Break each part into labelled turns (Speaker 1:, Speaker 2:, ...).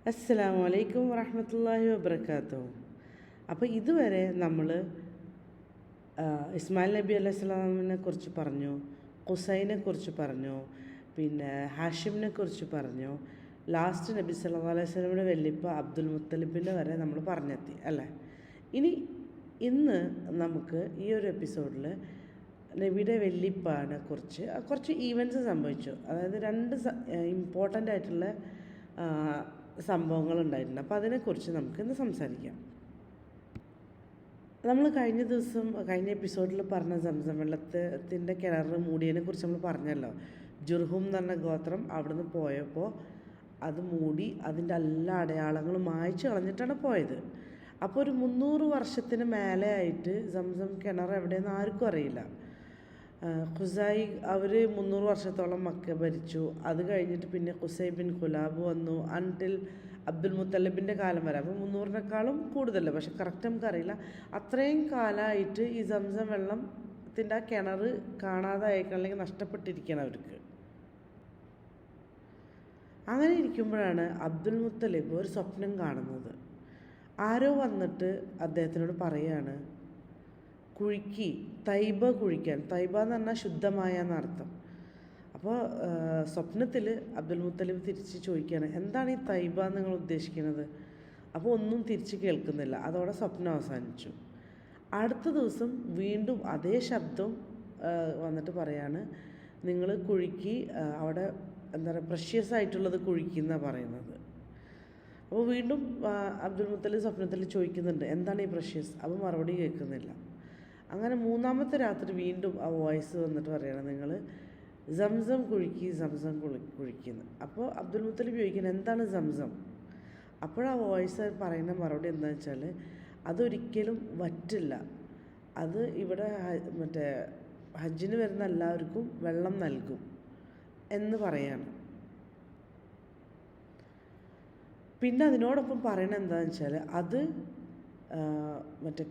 Speaker 1: അസ്സലാമു അലൈക്കും വറഹ്മത്തുള്ളാഹി വബറകാതുഹു. അപ്പോൾ ഇതുവരെ നമ്മൾ ഇസ്മായിൽ നബി അലൈഹിസ്സലാമിനെ കുറിച്ച് പറഞ്ഞു, ഖുസൈനെ കുറിച്ച് പറഞ്ഞു, പിന്നെ ഹാഷിമിനെ കുറിച്ച് പറഞ്ഞു, ലാസ്റ്റ് നബി സല്ലല്ലാഹു അലൈഹി വസല്ലമയുടെ വല്യപ്പ അബ്ദുൽ മുത്തലിബിൻ്റെ വരെ നമ്മൾ പറഞ്ഞെത്തി അല്ലേ. ഇന്ന് നമുക്ക് ഈ ഒരു എപ്പിസോഡിൽ നബിയുടെ വല്യപ്പനെ കുറിച്ച് കുറച്ച് ഈവൻറ്റ്സ് സംഭവിച്ചു. അതായത് രണ്ട് ഇമ്പോർട്ടൻ്റ് ആയിട്ടുള്ള സംഭവങ്ങളുണ്ടായിട്ടുണ്ട്. അപ്പോൾ അതിനെക്കുറിച്ച് നമുക്കിന്ന് സംസാരിക്കാം. നമ്മൾ കഴിഞ്ഞ എപ്പിസോഡിൽ പറഞ്ഞ സംസം വെള്ളത്തിൻ്റെ കിണർ മൂടിയതിനെ കുറിച്ച് നമ്മൾ പറഞ്ഞല്ലോ. ജുർഹും എന്ന് പറഞ്ഞ ഗോത്രം അവിടുന്ന് പോയപ്പോൾ അത് മൂടി അതിൻ്റെ എല്ലാ അടയാളങ്ങളും മായ്ച്ചു കളഞ്ഞിട്ടാണ് പോയത്. അപ്പോൾ ഒരു 300 വർഷത്തിന് മേലെ ആയിട്ട് സംസം കിണർ എവിടെയെന്ന് ആർക്കും അറിയില്ല. ഖുസായി അവർ 300 വർഷത്തോളം മക്ക ഭരിച്ചു. അത് കഴിഞ്ഞിട്ട് പിന്നെ ഖുസൈ ബിൻ ഖുലാബ് വന്നു അൻടിൽ അബ്ദുൽ മുത്തലിബിൻ്റെ കാലം വരെ. അപ്പോൾ 300-നേക്കാളും കൂടുതലല്ല, പക്ഷെ കറക്റ്റ് നമുക്കറിയില്ല. അത്രയും കാലമായിട്ട് ഈ സംസം വെള്ളത്തിൻ്റെ ആ കിണർ കാണാതായിരിക്കണം, അല്ലെങ്കിൽ നഷ്ടപ്പെട്ടിരിക്കണം അവർക്ക്. അങ്ങനെ ഇരിക്കുമ്പോഴാണ് അബ്ദുൽ മുത്തലിബ് ഒരു സ്വപ്നം കാണുന്നത്. ആരോ വന്നിട്ട് അദ്ദേഹത്തിനോട് പറയുകയാണ്, തൈബ കുഴിക്കാൻ. തൈബ എന്ന് പറഞ്ഞാൽ ശുദ്ധമായ എന്നർത്ഥം. അപ്പോൾ സ്വപ്നത്തിൽ അബ്ദുൽ മുത്തലിബ് തിരിച്ച് ചോദിക്കുകയാണ്, എന്താണ് ഈ തൈബ നിങ്ങൾ ഉദ്ദേശിക്കുന്നത്? അപ്പോൾ ഒന്നും തിരിച്ച് കേൾക്കുന്നില്ല. അതോടെ സ്വപ്നം അവസാനിച്ചു. അടുത്ത ദിവസം വീണ്ടും അതേ ശബ്ദം വന്നിട്ട് പറയാണ്, നിങ്ങൾ അവിടെ എന്താ പറയുക, പ്രഷ്യസ് ആയിട്ടുള്ളത് കുഴിക്കുന്നതാണ് പറയുന്നത്. അപ്പോൾ വീണ്ടും അബ്ദുൽ മുത്തലിബ് സ്വപ്നത്തിൽ ചോദിക്കുന്നുണ്ട്, എന്താണ് ഈ പ്രഷ്യസ്? അപ്പോൾ മറുപടി കേൾക്കുന്നില്ല. അങ്ങനെ 3-ാമത്തെ രാത്രി വീണ്ടും ആ വോയിസ് വന്നിട്ട് പറയണം, നിങ്ങൾ സംസം കുഴിക്കുന്നു. അപ്പോൾ അബ്ദുൽ മുത്തലിബ് ചോദിക്കുന്നത്, എന്താണ് സംസം? അപ്പോഴാ വോയിസ് പറയുന്ന മറുപടി എന്താണെന്ന് വെച്ചാൽ, അതൊരിക്കലും വറ്റില്ല, അത് ഇവിടെ ഹജ്ജിന് വരുന്ന എല്ലാവർക്കും വെള്ളം നൽകും എന്ന് പറയാണ്. പിന്നെ അതിനോടൊപ്പം പറയണത് എന്താണെന്ന് വെച്ചാൽ, അത്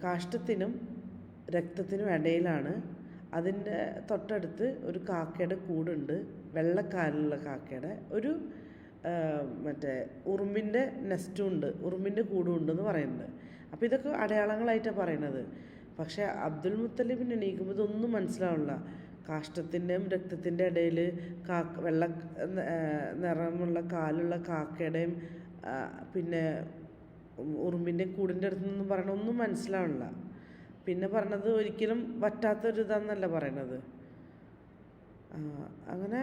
Speaker 1: കാഷ്ടത്തിനും രക്തത്തിനും ഇടയിലാണ്. അതിൻ്റെ തൊട്ടടുത്ത് ഒരു കാക്കയുടെ കൂടുണ്ട്, വെള്ളക്കാലുള്ള കാക്കയുടെ ഒരു ഉറുമ്പിൻ്റെ നെസ്റ്റും ഉണ്ട്, ഉറുമ്പിൻ്റെ കൂടും ഉണ്ടെന്ന് പറയുന്നുണ്ട്. അപ്പോൾ ഇതൊക്കെ അടയാളങ്ങളായിട്ടാണ് പറയണത്. പക്ഷേ അബ്ദുൽ മുത്തലിബിന് എണീക്കുമ്പോൾ ഇതൊന്നും മനസ്സിലാവില്ല. കാഷ്ടത്തിൻ്റെയും രക്തത്തിൻ്റെ ഇടയിൽ വെള്ള നിറമുള്ള കാലുള്ള കാക്കയുടെയും പിന്നെ ഉറുമ്പിൻ്റെ കൂടിൻ്റെ അടുത്തൊന്നും പറയണ ഒന്നും മനസ്സിലാവില്ല. പിന്നെ പറഞ്ഞത് ഒരിക്കലും വറ്റാത്തൊരിതാന്നല്ല പറയണത്. അങ്ങനെ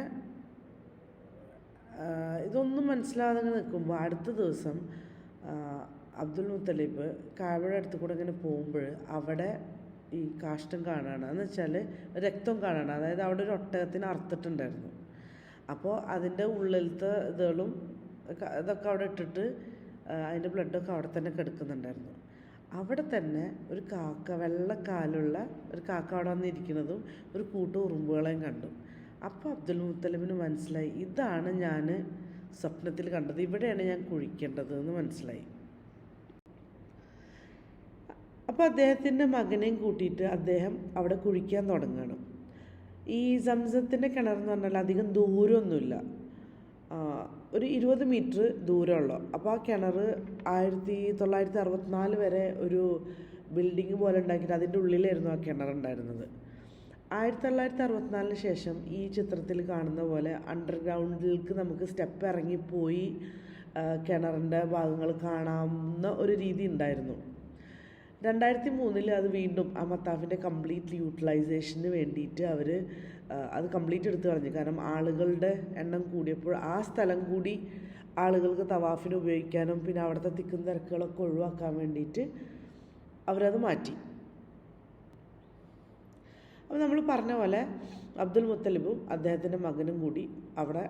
Speaker 1: ഇതൊന്നും മനസ്സിലാതെ നിൽക്കുമ്പോൾ അടുത്ത ദിവസം അബ്ദുൽ മുത്തലിബ് കാബയുടെ അടുത്ത് കൂടെ ഇങ്ങനെ പോകുമ്പോൾ അവിടെ ഈ കാഷ്ടം കാണുകയാണ്. എന്ന് വെച്ചാൽ രക്തം കാണുകയാണ്. അതായത് അവിടെ ഒരു ഒട്ടകത്തിന് അറുത്തിട്ടുണ്ടായിരുന്നു. അപ്പോൾ അതിൻ്റെ ഉള്ളിലത്തെ ഇതുകളും ഇതൊക്കെ അവിടെ ഇട്ടിട്ട് അതിൻ്റെ ബ്ലഡൊക്കെ അവിടെ തന്നെ കിടക്കുന്നുണ്ടായിരുന്നു. അവിടെ തന്നെ ഒരു കാക്ക, വെള്ളക്കാലുള്ള ഒരു കാക്ക അവിടെ വന്നിരിക്കുന്നതും ഒരു കൂട്ടം ഉറുമ്പുകളെയും കണ്ടു. അപ്പോൾ അബ്ദുൽ മുത്തലിബിന് മനസ്സിലായി, ഇതാണ് ഞാൻ സ്വപ്നത്തിൽ കണ്ടത്, ഇവിടെയാണ് ഞാൻ കുഴിക്കേണ്ടത് എന്ന് മനസ്സിലായി. അപ്പോൾ അദ്ദേഹത്തിൻ്റെ മകനെയും കൂട്ടിയിട്ട് അദ്ദേഹം അവിടെ കുഴിക്കാൻ തുടങ്ങണം. ഈ സംസത്തിൻ്റെ കിണറെന്ന് പറഞ്ഞാൽ അധികം ദൂരമൊന്നുമില്ല, ഒരു 20 മീറ്റർ ദൂരമുള്ളൂ. അപ്പോൾ ആ കിണർ 1964 വരെ ഒരു ബിൽഡിങ് പോലെ ഉണ്ടാക്കിയിട്ട് അതിൻ്റെ ഉള്ളിലായിരുന്നു ആ കിണറുണ്ടായിരുന്നത്. 1964 ശേഷം ഈ ചിത്രത്തിൽ കാണുന്ന പോലെ അണ്ടർഗ്രൗണ്ടിലേക്ക് നമുക്ക് സ്റ്റെപ്പ് ഇറങ്ങിപ്പോയി കിണറിൻ്റെ ഭാഗങ്ങൾ കാണാവുന്ന ഒരു രീതി ഉണ്ടായിരുന്നു. 2003 അത് വീണ്ടും ആ മത്താഫിൻ്റെ കംപ്ലീറ്റ് യൂട്ടിലൈസേഷന് വേണ്ടിയിട്ട് അവർ അത് കംപ്ലീറ്റ് എടുത്ത് കളഞ്ഞു. കാരണം ആളുകളുടെ എണ്ണം കൂടിയപ്പോൾ ആ സ്ഥലം കൂടി ആളുകൾക്ക് തവാഫിന് ഉപയോഗിക്കാനും പിന്നെ അവിടുത്തെ തിക്കും തിരക്കുകളൊക്കെ ഒഴിവാക്കാൻ വേണ്ടിയിട്ട് അവരത് മാറ്റി. അപ്പോൾ നമ്മൾ പറഞ്ഞ പോലെ അബ്ദുൽ മുത്തലിബും അദ്ദേഹത്തിൻ്റെ മകനും കൂടി അവിടെ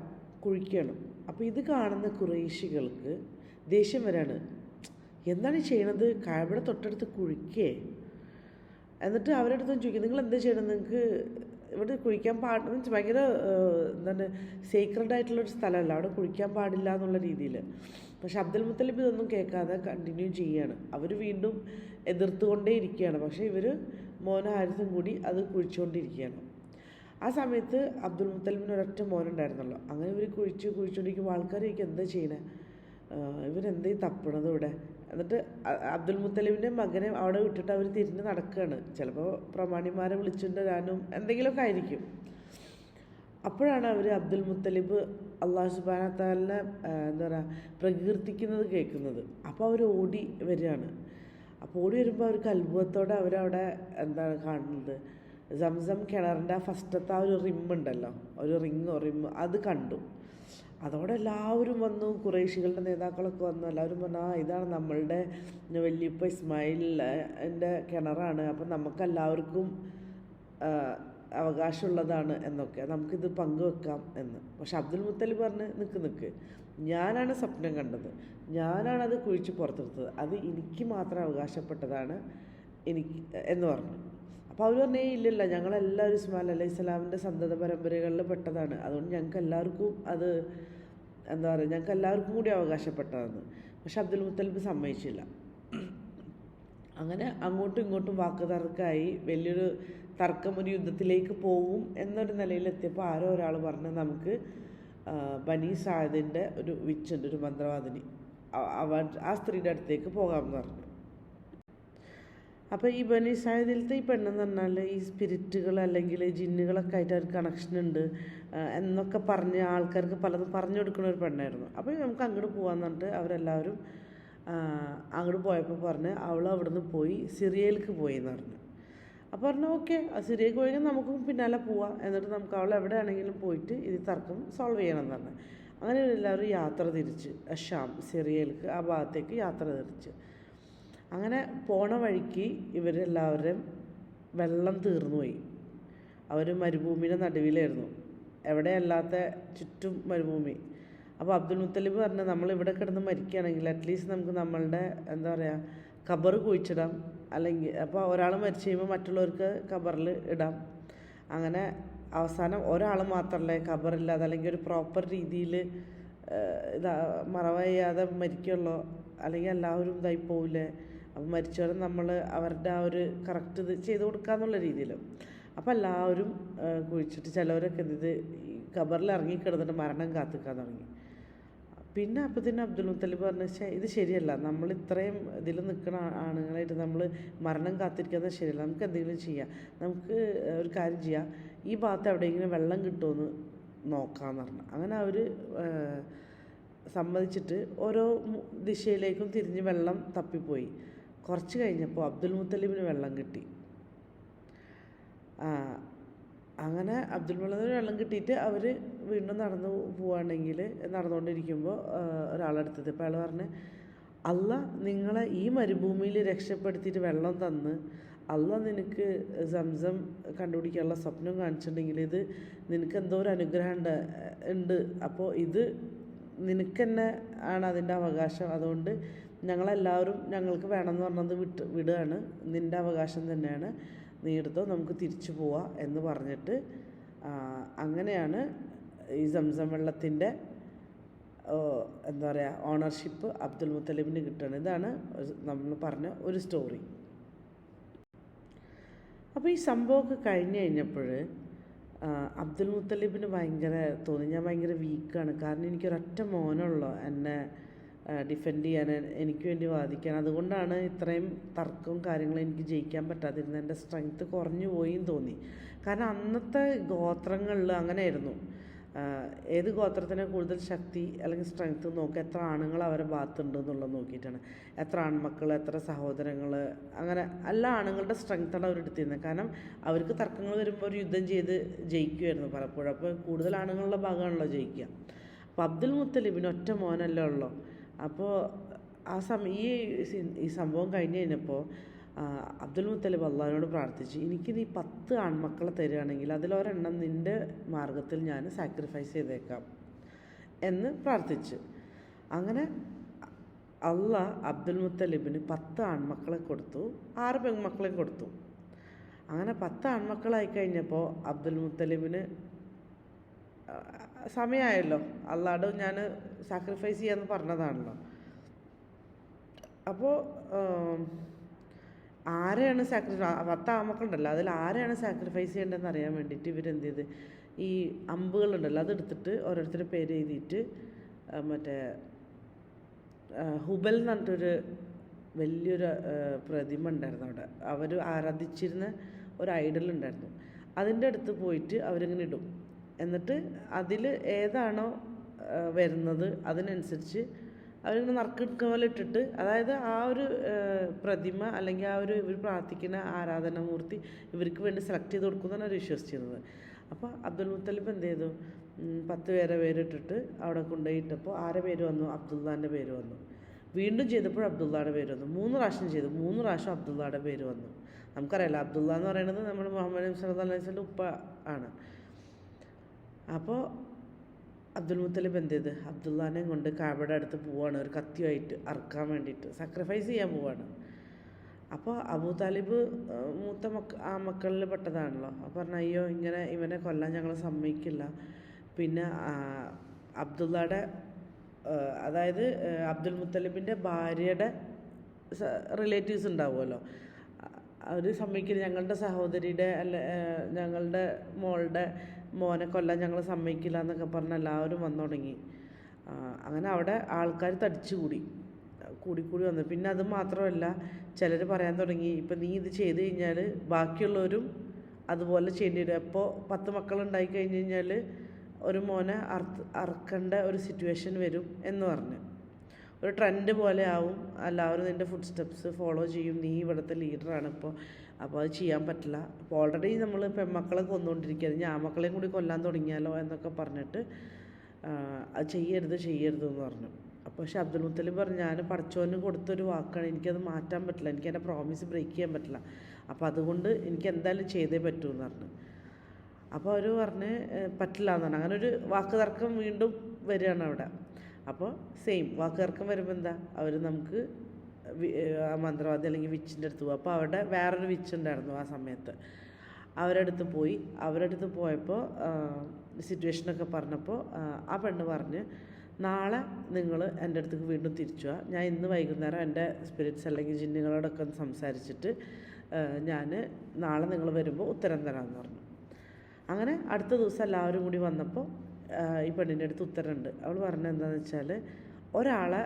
Speaker 1: കുഴിക്കണം. അപ്പോൾ ഇത് കാണുന്ന ഖുറൈശികൾക്ക് ദേഷ്യം വരാണ്. എന്താണ് ഈ ചെയ്യണത്? കാബയുടെ തൊട്ടടുത്ത് കുഴിക്കേ? എന്നിട്ട് അവരുടെ അടുത്തും ചോദിക്കും, നിങ്ങൾ എന്താ ചെയ്യണത്? നിങ്ങൾക്ക് ഇവിടെ കുഴിക്കാൻ മീൻസ് ഭയങ്കര എന്താണ് സീക്രട്ട് ആയിട്ടുള്ളൊരു സ്ഥലമല്ല, അവിടെ കുഴിക്കാൻ പാടില്ല എന്നുള്ള രീതിയിൽ. പക്ഷെ അബ്ദുൽ മുത്തലിബ് ഇതൊന്നും കേൾക്കാതെ കണ്ടിന്യൂ ചെയ്യുകയാണ്. അവർ വീണ്ടും എതിർത്തുകൊണ്ടേ ഇരിക്കുകയാണ്. പക്ഷേ ഇവർ ഹാരിസും കൂടി അത് കുഴിച്ചുകൊണ്ടിരിക്കുകയാണ്. ആ സമയത്ത് അബ്ദുൽ മുത്തലിബിന് ഒരൊറ്റ മോനുണ്ടായിരുന്നല്ലോ. അങ്ങനെ ഇവർ കുഴിച്ചുകൊണ്ടിരിക്കുമ്പോൾ ആൾക്കാർ ചോദിക്കും, എന്താ ചെയ്യണേ? ഇവരെന്തേ തപ്പണത് ഇവിടെ. എന്നിട്ട് അബ്ദുൽ മുത്തലിബിൻ്റെ മകനെ അവിടെ വിട്ടിട്ട് അവർ തിരിഞ്ഞ് നടക്കുകയാണ്. ചിലപ്പോൾ പ്രമാണിമാരെ വിളിച്ചുകൊണ്ട് വരാനും എന്തെങ്കിലുമൊക്കെ ആയിരിക്കും. അപ്പോഴാണ് അവർ അബ്ദുൽ മുത്തലിബ് അള്ളാഹു സുബ്ഹാനഹു വ തആലനെ എന്താ പറയുക പ്രകീർത്തിക്കുന്നത് കേൾക്കുന്നത്. അപ്പോൾ അവർ ഓടി വരികയാണ്. അപ്പോൾ ഓടി വരുമ്പോൾ അവർക്ക് അത്ഭുതത്തോടെ അവരവിടെ എന്താണ് കാണുന്നത്, സംസം കിണറിൻ്റെ ആ ഫസ്റ്റത്തെ ആ ഒരു റിമ്മുണ്ടല്ലോ, ഒരു റിമ്മ് അത് കണ്ടു. അതോടെ എല്ലാവരും വന്നു, ഖുറൈശികളുടെ നേതാക്കളൊക്കെ വന്നു. എല്ലാവരും പറഞ്ഞു, ഇതാണ് നമ്മളുടെ വല്യപ്പ ഇസ്മായിലിൻ്റെ കിണറാണ്, അപ്പം നമുക്കെല്ലാവർക്കും അവകാശമുള്ളതാണ് എന്നൊക്കെ, നമുക്കിത് പങ്കുവെക്കാം എന്ന്. പക്ഷെ അബ്ദുൽ മുത്തലിബ് പറഞ്ഞ് നിൽക്ക്, ഞാനാണ് സ്വപ്നം കണ്ടത്, ഞാനാണത് കുഴിച്ച് പുറത്തെടുത്തത്, അത് എനിക്ക് മാത്രം അവകാശപ്പെട്ടതാണ് എനിക്ക് എന്ന് പറഞ്ഞു. അപ്പോൾ അവർ പറഞ്ഞേ ഇല്ലില്ല, ഞങ്ങളെല്ലാവരും ഇസ്മായിൽ അലൈഹി സ്വലാമിൻ്റെ സന്തത പരമ്പരകളിൽ പെട്ടതാണ്, അതുകൊണ്ട് ഞങ്ങൾക്ക് എല്ലാവർക്കും അത് എന്താ പറയുക, ഞങ്ങൾക്ക് എല്ലാവർക്കും കൂടി അവകാശപ്പെട്ടതാണ്. പക്ഷെ അബ്ദുൽ മുത്തലിബ് സമ്മതിച്ചില്ല. അങ്ങനെ അങ്ങോട്ടും ഇങ്ങോട്ടും വാക്ക് തർക്കമായി, വലിയൊരു തർക്കം ഒരു യുദ്ധത്തിലേക്ക് പോകും എന്നൊരു നിലയിലെത്തിയപ്പോൾ ആരോ ഒരാൾ പറഞ്ഞ് നമുക്ക് ബനി സാദിൻ്റെ ഒരു വിച്ചുണ്ട്, ഒരു മന്ത്രവാദിനി, ആ സ്ത്രീയുടെ അടുത്തേക്ക് പോകാമെന്ന് പറഞ്ഞു. അപ്പോൾ ഈ ബനി സാദിലത്തെ ഈ പെണ്ണെന്ന് പറഞ്ഞാൽ ഈ സ്പിരിറ്റുകൾ അല്ലെങ്കിൽ ജിന്നുകളൊക്കെ ആയിട്ട് ഒരു കണക്ഷൻ ഉണ്ട് എന്നൊക്കെ പറഞ്ഞ് ആൾക്കാർക്ക് പലതും പറഞ്ഞു കൊടുക്കുന്ന ഒരു പെണ്ണായിരുന്നു. അപ്പോൾ നമുക്ക് അങ്ങോട്ട് പോകാമെന്ന് പറഞ്ഞിട്ട് അവരെല്ലാവരും അങ്ങോട്ട് പോയപ്പോൾ പറഞ്ഞ് അവൾ അവിടെ നിന്ന് പോയി സിറിയയിലേക്ക് പോയി എന്ന് പറഞ്ഞു. അപ്പോൾ പറഞ്ഞു ഓക്കെ, സിറിയക്ക് പോയി നമുക്കും പിന്നാലെ പോവാം, എന്നിട്ട് നമുക്ക് അവൾ എവിടെയാണെങ്കിലും പോയിട്ട് ഇത് തർക്കം സോൾവ് ചെയ്യണം എന്ന് പറഞ്ഞു. അങ്ങനെ എല്ലാവരും യാത്ര തിരിച്ച് ഷാം, സിറിയയിലേക്ക് ആ ഭാഗത്തേക്ക് യാത്ര തിരിച്ച്. അങ്ങനെ പോണ വഴിക്ക് ഇവരെല്ലാവരും വെള്ളം തീർന്നു പോയി. അവർ മരുഭൂമിയുടെ നടുവിലായിരുന്നു, എവിടെയല്ലാത്ത ചുറ്റും മരുഭൂമി. അപ്പോൾ അബ്ദുൽ മുത്തലിബ് പറഞ്ഞു, നമ്മളിവിടെ കിടന്ന് മരിക്കുകയാണെങ്കിൽ അറ്റ്ലീസ്റ്റ് നമുക്ക് നമ്മളുടെ എന്താ പറയുക ഖബർ കുഴിച്ചിടാം, അല്ലെങ്കിൽ അപ്പോൾ ഒരാൾ മരിച്ചു കഴിയുമ്പോൾ മറ്റുള്ളവർക്ക് ഖബറിൽ ഇടാം. അങ്ങനെ അവസാനം ഒരാൾ മാത്രമല്ലേ ഖബറില്ലാതെ അല്ലെങ്കിൽ ഒരു പ്രോപ്പർ രീതിയിൽ മറവ് ചെയ്യാതെ മരിക്കുള്ളൂ, അല്ലെങ്കിൽ എല്ലാവരും ഇതായി പോവില്ലേ. അപ്പോൾ മരിച്ചവരെ നമ്മൾ അവരുടെ ആ ഒരു കറക്റ്റ് ഇത് ചെയ്ത് കൊടുക്കാന്നുള്ള രീതിയിൽ. അപ്പോൾ എല്ലാവരും കുഴിച്ചിട്ട് ചിലവരൊക്കെ ഇത് ഖബറിൽ ഇറങ്ങിക്കിടന്നിട്ട് മരണം കാത്തിക്കാൻ തുടങ്ങി. പിന്നെ അപ്പോൾ തന്നെ അബ്ദുൽ മുത്തലിബ് പറഞ്ഞു, ഇത് ശരിയല്ല, നമ്മൾ ഇത്രയും ഇതിൽ നിൽക്കുന്ന ആണുങ്ങളായിട്ട് നമ്മൾ മരണം കാത്തിരിക്കുന്നത് ശരിയല്ല, നമുക്ക് എന്തെങ്കിലും ചെയ്യാം, നമുക്ക് ഒരു കാര്യം ചെയ്യാം, ഈ ഭാഗത്ത് എവിടെയെങ്കിലും വെള്ളം കിട്ടുമെന്ന് നോക്കാമെന്ന് പറഞ്ഞു. അങ്ങനെ അവർ സമ്മതിച്ചിട്ട് ഓരോ ദിശയിലേക്കും തിരിഞ്ഞ് വെള്ളം തപ്പിപ്പോയി. കുറച്ച് കഴിഞ്ഞപ്പോൾ അബ്ദുൽ മുത്തലിബിന് വെള്ളം കിട്ടി. അങ്ങനെ അബ്ദുൽ മുത്തലിബിന് വെള്ളം കിട്ടിയിട്ട് അവർ വീണ്ടും നടന്നുകൊണ്ടിരിക്കുമ്പോൾ ഒരാളെടുത്തത്. അപ്പോൾ അയാൾ പറഞ്ഞ്, അള്ളാഹ് നിങ്ങളെ ഈ മരുഭൂമിയിൽ രക്ഷപ്പെടുത്തിയിട്ട് വെള്ളം തന്ന് അള്ളാഹ് നിനക്ക് സംസം കണ്ടുപിടിക്കാനുള്ള സ്വപ്നം കാണിച്ചിട്ടുണ്ടെങ്കിൽ ഇത് നിനക്ക് എന്തോ ഒരു അനുഗ്രഹം ഉണ്ട്, അപ്പോൾ ഇത് നിനക്ക് തന്നെ ആണ് അതിൻ്റെ അവകാശം, അതുകൊണ്ട് ഞങ്ങളെല്ലാവരും ഞങ്ങൾക്ക് വേണമെന്ന് പറഞ്ഞത് വിടുകയാണ്, നിൻ്റെ അവകാശം തന്നെയാണ്, നീ എടുത്തോ, നമുക്ക് തിരിച്ചു പോവാം എന്ന് പറഞ്ഞിട്ട് അങ്ങനെയാണ് ഈ സംസം വെള്ളത്തിൻ്റെ എന്താ പറയുക ഓണർഷിപ്പ് അബ്ദുൽ മുത്തലിബിന് കിട്ടുന്നത്. ഇതാണ് നമ്മൾ പറഞ്ഞ ഒരു സ്റ്റോറി. അപ്പോൾ ഈ സംഭവമൊക്കെ കഴിഞ്ഞപ്പോൾ അബ്ദുൽ മുത്തലിബിന് ഭയങ്കര തോന്നി, ഞാൻ ഭയങ്കര വീക്കാണ്, കാരണം എനിക്കൊരൊറ്റ മോനുള്ളൂ എന്നെ ഡിഫെൻഡ് ചെയ്യാൻ, എനിക്ക് വേണ്ടി വാദിക്കാൻ, അതുകൊണ്ടാണ് ഇത്രയും തർക്കവും കാര്യങ്ങളും എനിക്ക് ജയിക്കാൻ പറ്റാതിരുന്നത്, എൻ്റെ സ്ട്രെങ്ത്ത് കുറഞ്ഞു പോയിന്ന് തോന്നി. കാരണം അന്നത്തെ ഗോത്രങ്ങളിൽ അങ്ങനെയായിരുന്നു, ഏത് ഗോത്രത്തിന് കൂടുതൽ ശക്തി അല്ലെങ്കിൽ സ്ട്രെങ്ത്ത് നോക്കുക, എത്ര ആണുങ്ങൾ അവരുടെ ഭാഗത്തുണ്ട് എന്നുള്ളത് നോക്കിയിട്ടാണ്, എത്ര ആൺമക്കൾ, എത്ര സഹോദരങ്ങൾ, അങ്ങനെ എല്ലാ ആണുങ്ങളുടെ സ്ട്രെങ്ത്താണ് അവർ എടുത്തിരുന്നത്. കാരണം അവർക്ക് തർക്കങ്ങൾ വരുമ്പോൾ ഒരു യുദ്ധം ചെയ്ത് ജയിക്കുമായിരുന്നു പലപ്പോഴും, അപ്പോൾ കൂടുതൽ ആണുങ്ങളുടെ ഭാഗമാണല്ലോ ജയിക്കുക. അപ്പോൾ അബ്ദുൽ മുത്തലിബിന് ഒറ്റ മോനല്ലേ ഉള്ളൂ. അപ്പോൾ ആ ഈ സംഭവം കഴിഞ്ഞ് കഴിഞ്ഞപ്പോൾ അബ്ദുൽ മുത്തലിബ് അള്ളാഹിനോട് പ്രാർത്ഥിച്ചു, എനിക്ക് നീ 10 ആൺമക്കളെ തരികയാണെങ്കിൽ അതിലൊരെണ്ണം നിൻ്റെ മാർഗത്തിൽ ഞാൻ സാക്രിഫൈസ് ചെയ്തേക്കാം എന്ന് പ്രാർത്ഥിച്ചു. അങ്ങനെ അള്ളാഹ് അബ്ദുൽ മുത്തലിബിന് 10 ആൺമക്കളെ കൊടുത്തു, 6 പെൺമക്കളെയും കൊടുത്തു. അങ്ങനെ 10 ആൺമക്കളായി കഴിഞ്ഞപ്പോൾ അബ്ദുൽ മുത്തലിബിന് സമയമായല്ലോ, അള്ളാഹോട് ഞാൻ സാക്രിഫൈസ് ചെയ്യാമെന്ന് പറഞ്ഞതാണല്ലോ. അപ്പോൾ ആരെയാണ് 10 ആൺമക്കളുണ്ടല്ലോ, അതിൽ ആരെയാണ് സാക്രിഫൈസ് ചെയ്യേണ്ടതെന്ന് അറിയാൻ വേണ്ടിയിട്ട് ഇവരെന്ത് ചെയ്ത്, ഈ അമ്പുകളുണ്ടല്ലോ അതെടുത്തിട്ട് ഓരോരുത്തരുടെ പേര് എഴുതിയിട്ട് മറ്റേ ഹുബൽ എന്ന് പറഞ്ഞിട്ടൊരു വലിയൊരു പ്രതിമ ഉണ്ടായിരുന്നു അവിടെ. അവർ ആരാധിച്ചിരുന്ന ഒരു ഐഡൽ ഉണ്ടായിരുന്നു. അതിൻ്റെ അടുത്ത് പോയിട്ട് അവരിങ്ങനെ ഇടും. എന്നിട്ട് അതിൽ ഏതാണോ വരുന്നത് അതിനനുസരിച്ച് അവരിങ്ങനെ നറുക്കെടുക്കുന്ന പോലെ ഇട്ടിട്ട്, അതായത് ആ ഒരു പ്രതിമ അല്ലെങ്കിൽ ആ ഒരു ഇവർ പ്രാർത്ഥിക്കുന്ന ആരാധനാമൂർത്തി ഇവർക്ക് വേണ്ടി സെലക്ട് ചെയ്ത് കൊടുക്കുന്നതാണ് അവർ വിശ്വസിച്ചിരുന്നത്. അപ്പോൾ അബ്ദുൽ മുത്തലിബ് എന്ത് ചെയ്തു, 10 പേരിട്ടിട്ട് അവിടെ കൊണ്ടുപോയിട്ടപ്പോൾ ആരെ പേര് വന്നു? അബ്ദുള്ളാൻ്റെ പേര് വന്നു. വീണ്ടും ചെയ്തപ്പോൾ അബ്ദുള്ളയുടെ പേര് വന്നു. 3 പ്രാവശ്യം ചെയ്തു, 3 പ്രാവശ്യം അബ്ദുള്ളയുടെ പേര് വന്നു. നമുക്കറിയാലോ അബ്ദുള്ള എന്ന് പറയുന്നത് നമ്മൾ മുഹമ്മദ് നബി സല്ലല്ലാഹു അലൈഹി വസല്ലം ഉപ്പ ആണ്. അപ്പോൾ അബ്ദുൽ മുത്തലിബ് എന്ത് ചെയ്ത് അബ്ദുള്ളാനെ കൊണ്ട് കാബയുടെ അടുത്ത് പോവാണ്, ഒരു കത്തിയുമായിട്ട് അറുക്കാൻ വേണ്ടിയിട്ട്, സാക്രിഫൈസ് ചെയ്യാൻ പോവാണ്. അപ്പോൾ അബൂ താലിബ് മൂത്ത മക്കളിൽ പെട്ടതാണല്ലോ. അപ്പോൾ പറഞ്ഞു, അയ്യോ ഇങ്ങനെ ഇവനെ കൊല്ലാൻ ഞങ്ങൾ സമ്മതിക്കില്ല. പിന്നെ അബ്ദുള്ളയുടെ അതായത് അബ്ദുൽ മുത്തലിബിൻ്റെ ഭാര്യയുടെ റിലേറ്റീവ്സ് ഉണ്ടാവുമല്ലോ, അവർ സമ്മതിക്കില്ല, ഞങ്ങളുടെ സഹോദരിയുടെ ഞങ്ങളുടെ മോനെ കൊല്ലാൻ ഞങ്ങൾ സമ്മതിക്കില്ല എന്നൊക്കെ പറഞ്ഞ് എല്ലാവരും വന്നു തുടങ്ങി. അങ്ങനെ അവിടെ ആൾക്കാർ തടിച്ചുകൂടി വന്നു. പിന്നെ അത് മാത്രമല്ല, ചിലർ പറയാൻ തുടങ്ങി, ഇപ്പം നീ ഇത് ചെയ്ത് കഴിഞ്ഞാൽ ബാക്കിയുള്ളവരും അതുപോലെ ചെയ്യേണ്ടി വരും. അപ്പോൾ 10 മക്കളുണ്ടായി കഴിഞ്ഞ് കഴിഞ്ഞാൽ ഒരു മോനെ അറുക്കേണ്ട ഒരു സിറ്റുവേഷൻ വരും എന്ന് പറഞ്ഞു. ഒരു ട്രെൻഡ് പോലെ ആവും, എല്ലാവരും നിൻ്റെ ഫുഡ് സ്റ്റെപ്സ് ഫോളോ ചെയ്യും, നീ ഇവിടുത്തെ ലീഡറാണ് അപ്പോൾ അത് ചെയ്യാൻ പറ്റില്ല. അപ്പോൾ ഓൾറെഡി നമ്മൾ പെൺമക്കളെ കൊന്നുകൊണ്ടിരിക്കുകയാണ്, ഞാൻ മക്കളെയും കൂടി കൊല്ലാൻ തുടങ്ങിയാലോ എന്നൊക്കെ പറഞ്ഞിട്ട് അത് ചെയ്യരുത് എന്ന് പറഞ്ഞു. അപ്പോൾ പക്ഷേ അബ്ദുൽ മുത്തലിബ് പറഞ്ഞു, ഞാൻ പടച്ചോന് കൊടുത്തൊരു വാക്കാണ്, എനിക്കത് മാറ്റാൻ പറ്റില്ല, എനിക്ക് എൻ്റെ പ്രോമിസ് ബ്രേക്ക് ചെയ്യാൻ പറ്റില്ല, അപ്പോൾ അതുകൊണ്ട് എനിക്ക് എന്തായാലും ചെയ്തേ പറ്റൂ എന്ന് പറഞ്ഞു. അപ്പോൾ അവർ പറഞ്ഞ് പറ്റില്ല എന്ന് പറഞ്ഞു. അങ്ങനെ ഒരു വാക്ക് തർക്കം വീണ്ടും വരികയാണ് അവിടെ. അപ്പോൾ സെയിം വാക്ക് തർക്കം വരുമ്പോൾ എന്താ, അവർ നമുക്ക് മന്ത്രവാദി അല്ലെങ്കിൽ വിച്ചിൻ്റെ അടുത്ത് പോകും. അപ്പോൾ അവിടെ വേറൊരു വിച്ച് ഉണ്ടായിരുന്നു ആ സമയത്ത്. അവരടുത്ത് പോയപ്പോൾ സിറ്റുവേഷനൊക്കെ പറഞ്ഞപ്പോൾ ആ പെണ്ണ് പറഞ്ഞ്, നാളെ നിങ്ങൾ എൻ്റെ അടുത്തേക്ക് വീണ്ടും തിരിച്ചു വാ, ഞാൻ ഇന്ന് വൈകുന്നേരം എൻ്റെ സ്പിരിറ്റ്സ് അല്ലെങ്കിൽ ജിന്നുകളോടൊക്കെ ഒന്ന് സംസാരിച്ചിട്ട് ഞാൻ നാളെ നിങ്ങൾ വരുമ്പോൾ ഉത്തരം തരാമെന്ന് പറഞ്ഞു. അങ്ങനെ അടുത്ത ദിവസം എല്ലാവരും കൂടി വന്നപ്പോൾ ഈ പെണ്ണിൻ്റെ അടുത്ത് ഉത്തരമുണ്ട്. അവൾ പറഞ്ഞത് എന്താണെന്ന് വെച്ചാൽ, ഒരാളെ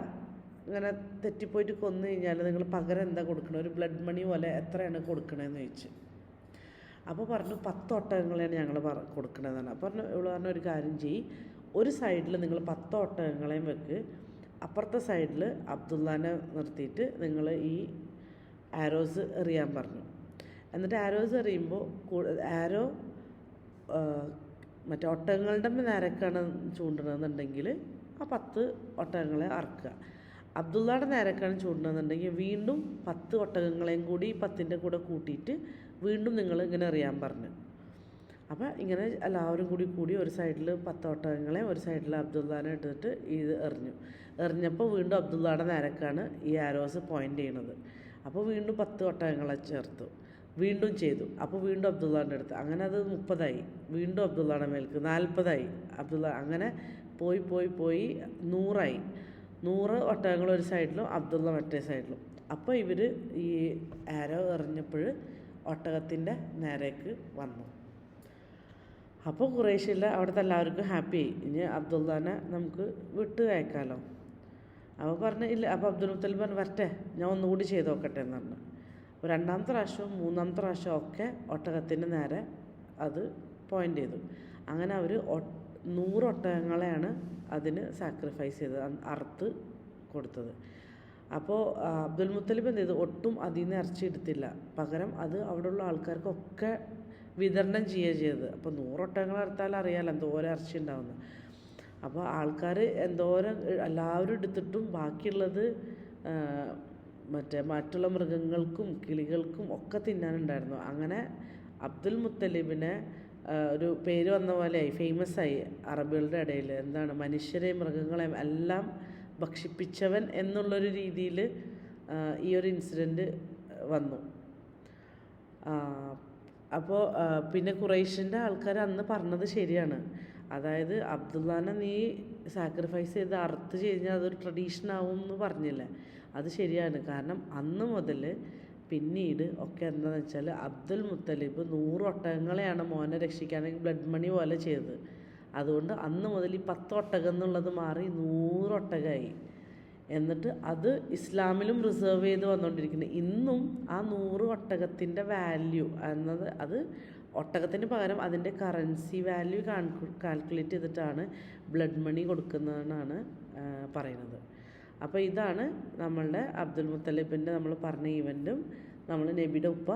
Speaker 1: ഇങ്ങനെ തെറ്റിപ്പോയിട്ട് കൊന്നു കഴിഞ്ഞാൽ നിങ്ങൾ പകരം എന്താ കൊടുക്കണത്, ഒരു ബ്ലഡ് മണി പോലെ എത്രയാണ് കൊടുക്കണതെന്ന് ചോദിച്ചു. അപ്പോൾ പറഞ്ഞു 10 ഒട്ടകങ്ങളെയാണ് ഞങ്ങൾ കൊടുക്കണതെന്നാണ്. പറഞ്ഞു ഇവൾ പറഞ്ഞ, ഒരു കാര്യം ചെയ്യ്, ഒരു സൈഡിൽ നിങ്ങൾ 10 ഒട്ടകങ്ങളെയും വെക്ക്, അപ്പുറത്തെ സൈഡിൽ അബ്ദുള്ളാനെ നിർത്തിയിട്ട് നിങ്ങൾ ഈ ആരോസ് എറിയാൻ പറഞ്ഞു. എന്നിട്ട് ആരോസ് എറിയുമ്പോൾ ആരോ മറ്റേ ഒട്ടകങ്ങളുടെ നേരക്കാണ് ചൂണ്ടണമെന്നുണ്ടെങ്കിൽ ആ 10 ഒട്ടകങ്ങളെ അറക്കുക. അബ്ദുള്ളയുടെ നേരക്കാണ് ചൂണ്ടണമെന്നുണ്ടെങ്കിൽ വീണ്ടും 10 ഒട്ടകങ്ങളെയും കൂടി 10ൻ്റെ കൂടെ കൂട്ടിയിട്ട് വീണ്ടും നിങ്ങൾ ഇങ്ങനെ എറിയാൻ പറഞ്ഞു. അപ്പോൾ ഇങ്ങനെ എല്ലാവരും കൂടി ഒരു സൈഡിൽ 10 ഒട്ടകങ്ങളെ ഒരു സൈഡിൽ അബ്ദുള്ളാനെ എടുത്തിട്ട് ഇത് എറിഞ്ഞപ്പോൾ വീണ്ടും അബ്ദുള്ളയുടെ നേരക്കാണ് ഈ ആരോസ് പോയിൻ്റ് ചെയ്യണത്. അപ്പോൾ വീണ്ടും 10 ഒട്ടകങ്ങളെ ചേർത്തു, വീണ്ടും ചെയ്തു. അപ്പോൾ വീണ്ടും അബ്ദുള്ളാൻ്റെ അടുത്ത്, അങ്ങനെ അത് 30ആയി. വീണ്ടും അബ്ദുള്ളയുടെ മേൽക്ക് 40ആയി. അങ്ങനെ പോയി 100ആയി. 100 ഒട്ടകങ്ങൾ ഒരു സൈഡിലും അബ്ദുള്ള മറ്റേ സൈഡിലും. അപ്പോൾ ഇവർ ഈ ആരോ എറിഞ്ഞപ്പോൾ ഒട്ടകത്തിൻ്റെ നേരേക്ക് വന്നു. അപ്പോൾ ഖുറൈശിൽ അവിടുത്തെ എല്ലാവർക്കും ഹാപ്പിയായി, ഇനി അബ്ദുള്ളാനെ നമുക്ക് വിട്ട് അയക്കാമല്ലോ. അപ്പോൾ പറഞ്ഞു ഇല്ല. അപ്പോൾ അബ്ദുൽ മുത്തലിബ് പറഞ്ഞു, വരട്ടെ ഞാൻ ഒന്നുകൂടി ചെയ്ത് നോക്കട്ടെ എന്ന് പറഞ്ഞു. അപ്പോൾ 2ാമത്തെ പ്രാവശ്യവും 3ാമത്തെ പ്രാവശ്യവും ഒക്കെ ഒട്ടകത്തിൻ്റെ നേരെ അത് പോയിൻ്റ് ചെയ്തു. അങ്ങനെ അവർ 100 ഒട്ടകങ്ങളെയാണ് അതിന് സാക്രിഫൈസ് ചെയ്തത്, അറുത്ത് കൊടുത്തത്. അപ്പോൾ അബ്ദുൽ മുത്തലിബ് എന്ത് ചെയ്തു, ഒട്ടും അതിൽ നിന്ന് ഇറച്ചി എടുത്തില്ല, പകരം അത് അവിടെയുള്ള ആൾക്കാർക്കൊക്കെ വിതരണം ചെയ്യുക ചെയ്തത്. അപ്പോൾ 100 ഒട്ടകങ്ങൾ അറുത്താൽ അറിയാമല്ലോ എന്തോരം ഇറച്ചി ഉണ്ടാവുന്നു. അപ്പോൾ ആൾക്കാർ എന്തോരം എല്ലാവരും എടുത്തിട്ടും ബാക്കിയുള്ളത് മറ്റുള്ള മൃഗങ്ങൾക്കും കിളികൾക്കും ഒക്കെ തിന്നാനുണ്ടായിരുന്നു. അങ്ങനെ അബ്ദുൽ മുത്തലിബിനെ ഒരു പേര് വന്ന പോലെയായി, ഫേമസായി അറബികളുടെ ഇടയിൽ. എന്താണ്, മനുഷ്യരെയും മൃഗങ്ങളെയും എല്ലാം ഭക്ഷിപ്പിച്ചവൻ എന്നുള്ളൊരു രീതിയിൽ ഈ ഒരു ഇൻസിഡൻറ്റ് വന്നു. അപ്പോൾ പിന്നെ ഖുറൈശിൻ്റെ ആൾക്കാർ അന്ന് പറഞ്ഞത് ശരിയാണ്. അതായത് അബ്ദുള്ളാനെ നീ സാക്രിഫൈസ് ചെയ്ത് അറുത്ത് കഴിഞ്ഞാൽ അതൊരു ട്രഡീഷൻ ആവും എന്ന് പറഞ്ഞില്ലേ, അത് ശരിയാണ്. കാരണം അന്ന് മുതൽ പിന്നീട് ഒക്കെ എന്താണെന്ന് വെച്ചാൽ അബ്ദുൽ മുത്തലിബ് 100 ഒട്ടകങ്ങളെയാണ് മോനെ രക്ഷിക്കാനെങ്കിൽ ബ്ലഡ് മണി പോലെ ചെയ്തത്. അതുകൊണ്ട് അന്ന് മുതൽ ഈ 10 ഒട്ടകം എന്നുള്ളത് മാറി 100 ഒട്ടകമായി. എന്നിട്ട് അത് ഇസ്ലാമിലും റിസർവ് ചെയ്ത് വന്നുകൊണ്ടിരിക്കുന്നത്. ഇന്നും ആ 100 ഒട്ടകത്തിൻ്റെ വാല്യൂ എന്നത് അത് ഒട്ടകത്തിന് പകരം അതിൻ്റെ കറൻസി വാല്യൂ കാൽക്കുലേറ്റ് ചെയ്തിട്ടാണ് ബ്ലഡ് മണി കൊടുക്കുന്നതെന്നാണ് പറയുന്നത്. അപ്പോൾ ഇതാണ് നമ്മളുടെ അബ്ദുൽ മുത്തലിബിൻ്റെ നമ്മൾ പറഞ്ഞ ഈവൻറ്റും നമ്മൾ നബിയുടെ ഉപ്പ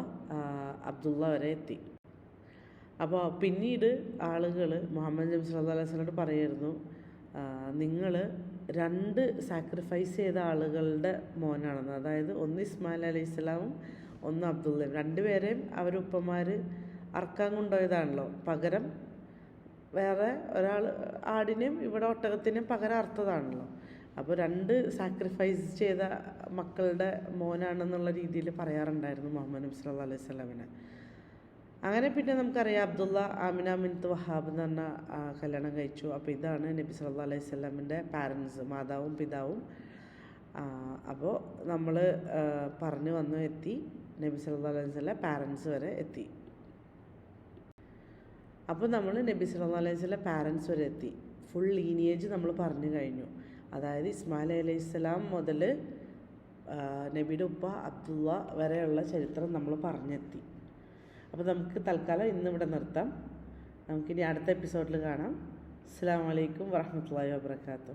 Speaker 1: അബ്ദുള്ള വരെ എത്തി. അപ്പോൾ പിന്നീട് ആളുകൾ മുഹമ്മദ് നബി സല്ലല്ലാഹു അലൈഹി വസല്ലമയോട് പറയായിരുന്നു, നിങ്ങൾ 2 സാക്രിഫൈസ് ചെയ്ത ആളുകളുടെ മോനാണെന്ന്. അതായത് ഒന്ന് ഇസ്മായിൽ അലൈഹിസ്സലാമും ഒന്ന് അബ്ദുള്ളയും. 2 പേരെയും അവരുപ്പമാർ അറക്കാൻ കൊണ്ടുപോയതാണല്ലോ. പകരം വേറെ ഒരാൾ ആടിനെയും ഇവിടെ ഒട്ടകത്തിനെയും പകരം അറുത്തതാണല്ലോ. അപ്പോൾ 2 സാക്രിഫൈസ് ചെയ്ത മക്കളുടെ മോനാണെന്നുള്ള രീതിയിൽ പറയാറുണ്ടായിരുന്നു മുഹമ്മദ് നബി സല്ലല്ലാഹു അലൈഹി വസല്ലമയെ. അങ്ങനെ പിന്നെ നമുക്കറിയാം അബ്ദുള്ള ആമിന ബിൻത്ത് വഹാബ് എന്ന് പറഞ്ഞ കല്യാണം കഴിച്ചു. അപ്പോൾ ഇതാണ് നബി സല്ലല്ലാഹു അലൈഹി വസല്ലമിൻ്റെ പാരൻസ്, മാതാവും പിതാവും. അപ്പോൾ നമ്മൾ പറഞ്ഞു വന്നു എത്തി, നബി സല്ലല്ലാഹു അലൈഹി വസല്ലം പാരൻസ് വരെ എത്തി. അപ്പോൾ നമ്മൾ നബി സല്ലല്ലാഹു അലൈഹി വസല്ലം പാരൻസ് വരെ എത്തി. ഫുൾ ലീനിയേജ് നമ്മൾ പറഞ്ഞു കഴിഞ്ഞു. അതായത് ഇസ്മായിൽ അലൈഹിസ്സലാം മുതൽ നബിയുടെ ഉപ്പ അബ്ദുള്ള വരെയുള്ള ചരിത്രം നമ്മൾ പറഞ്ഞെത്തി. അപ്പോൾ നമുക്ക് തൽക്കാലം ഇന്നിവിടെ നിർത്താം. നമുക്കിനി അടുത്ത എപ്പിസോഡിൽ കാണാം. അസ്സലാമു അലൈക്കും വറഹ്മത്തുള്ളാഹി വബറകാതുഹു.